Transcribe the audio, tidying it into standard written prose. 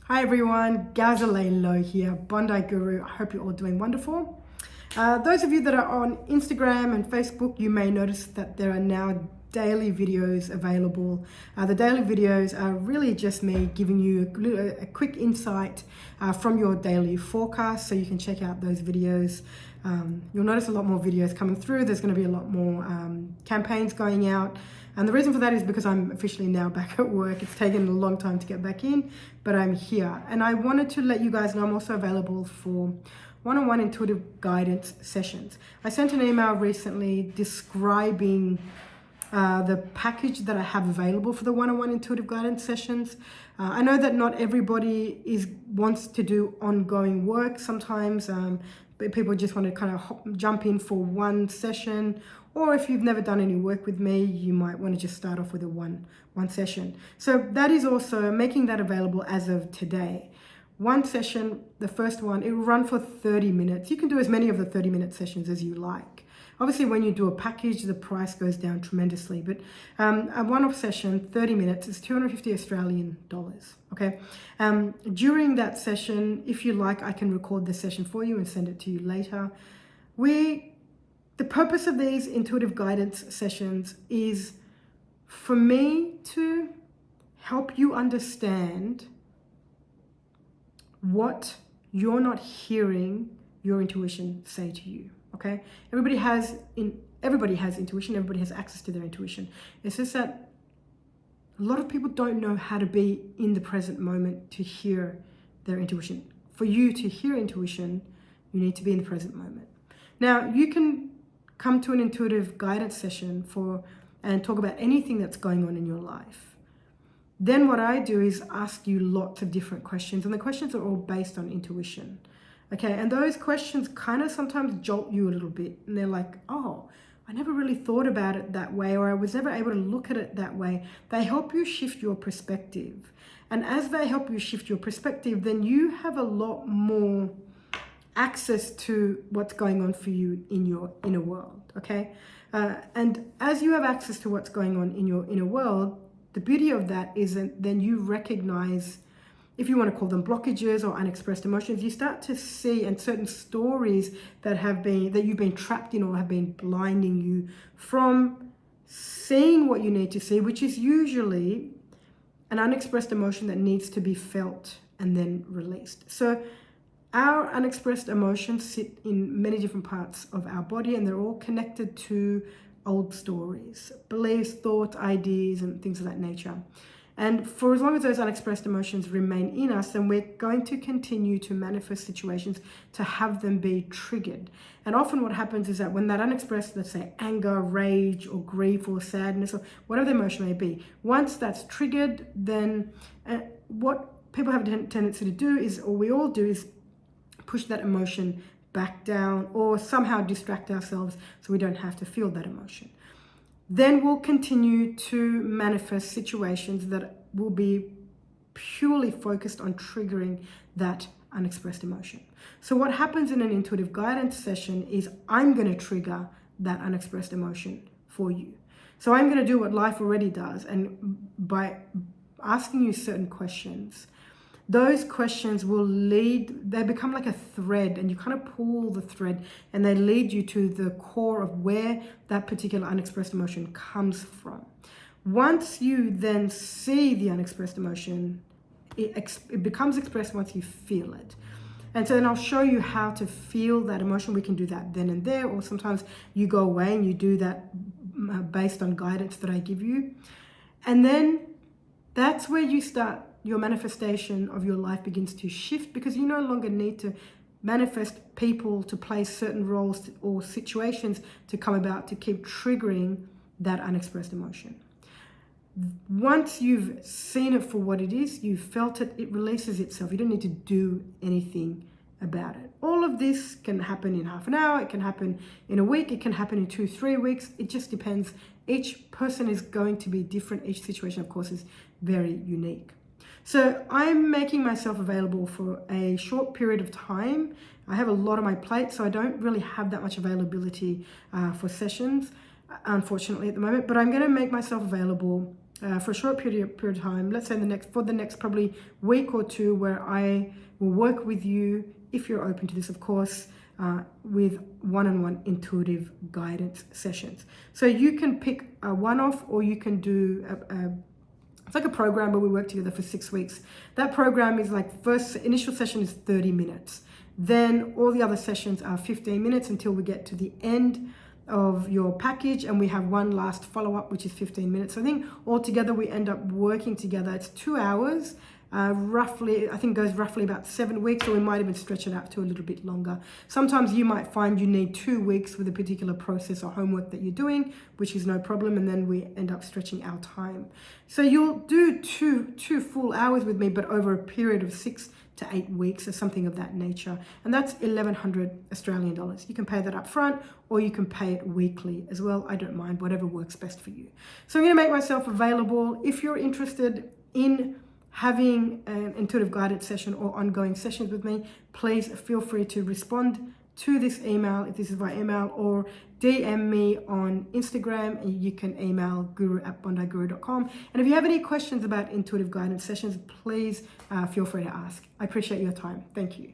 Hi everyone, Ghazaleh Lowe here, Bondi Guru. I hope you're all doing wonderful. Those of you that are on Instagram and Facebook, you may notice that there are now daily videos available. The daily videos are really just me giving you a quick insight from your daily forecast, so you can check out those videos. You'll notice a lot more videos coming through. There's going to be a lot more campaigns going out. And the reason for that is because I'm officially now back at work. It's taken a long time to get back in, but I'm here. And I wanted to let you guys know I'm also available for one-on-one intuitive guidance sessions. I sent an email recently describing the package that I have available for the one-on-one intuitive guidance sessions. I know that not everybody wants to do ongoing work. Sometimes people just want to kind of jump in for one session, or if you've never done any work with me, you might want to just start off with a one session. So that is also making that available as of today. One session, the first one, it will run for 30 minutes. You can do as many of the 30-minute sessions as you like. Obviously, when you do a package, the price goes down tremendously. But a one-off session, 30 minutes, is 250 Australian dollars. Okay. During that session, if you like, I can record the session for you and send it to you later. The purpose of these intuitive guidance sessions is for me to help you understand what you're not hearing your intuition say to you. Okay, everybody has intuition. Everybody has access to their intuition. It's just that a lot of people don't know how to be in the present moment to hear their intuition. For you to hear intuition, you need to be in the present moment. Now, you can come to an intuitive guidance session and talk about anything that's going on in your life. Then what I do is ask you lots of different questions, and the questions are all based on intuition. Okay, and those questions kind of sometimes jolt you a little bit, and they're like, oh, I never really thought about it that way, or I was never able to look at it that way. They help you shift your perspective. And as they help you shift your perspective, then you have a lot more access to what's going on for you in your inner world, okay? And as you have access to what's going on in your inner world, the beauty of that is that then you recognize, if you want to call them blockages or unexpressed emotions, you start to see, and certain stories that you've been trapped in or have been blinding you from seeing what you need to see, which is usually an unexpressed emotion that needs to be felt and then released. So our unexpressed emotions sit in many different parts of our body, and they're all connected to old stories, beliefs, thoughts, ideas, and things of that nature. And for as long as those unexpressed emotions remain in us, then we're going to continue to manifest situations to have them be triggered. And often what happens is that when that unexpressed, let's say anger, rage, or grief, or sadness, or whatever the emotion may be, once that's triggered, then what people have a tendency to do is, or we all do, is push that emotion back down or somehow distract ourselves so we don't have to feel that emotion. Then we'll continue to manifest situations that will be purely focused on triggering that unexpressed emotion. So what happens in an intuitive guidance session is I'm going to trigger that unexpressed emotion for you. So I'm going to do what life already does, and by asking you certain questions, those questions they become like a thread, and you kind of pull the thread and they lead you to the core of where that particular unexpressed emotion comes from. Once you then see the unexpressed emotion, it becomes expressed once you feel it. And so then I'll show you how to feel that emotion. We can do that then and there, or sometimes you go away and you do that based on guidance that I give you. And then that's where your manifestation of your life begins to shift, because you no longer need to manifest people to play certain roles or situations to come about to keep triggering that unexpressed emotion. Once you've seen it for what it is, you've felt it, it releases itself. You don't need to do anything about it. All of this can happen in half an hour, it can happen in a week, it can happen in 2-3 weeks. It just depends. Each person is going to be different. Each situation, of course, is very unique. So I'm making myself available for a short period of time. I have a lot on my plate, so I don't really have that much availability for sessions, unfortunately, at the moment. But I'm going to make myself available for a short period of time, let's say for the next probably week or two, where I will work with you, if you're open to this, of course, with one-on-one intuitive guidance sessions. So you can pick a one-off, or you can do it's like a program where we work together for 6 weeks. That program is like, first initial session is 30 minutes. Then all the other sessions are 15 minutes until we get to the end of your package, and we have one last follow-up, which is 15 minutes. So I think altogether we end up working together. It's 2 hours, roughly, I think goes roughly about 7 weeks, or we might even stretch it out to a little bit longer. Sometimes you might find you need 2 weeks with a particular process or homework that you're doing, which is no problem, and then we end up stretching our time. So you'll do two full hours with me, but over a period of 6 to 8 weeks or something of that nature. And that's 1,100 Australian dollars. You can pay that up front, or you can pay it weekly as well. I don't mind, whatever works best for you. So I'm going to make myself available. If you're interested in having an intuitive guided session or ongoing sessions with me, please feel free to respond to this email, if this is by email, or DM me on Instagram, and you can email guru@bondiguru.com. And if you have any questions about intuitive guidance sessions, please feel free to ask. I appreciate your time. Thank you.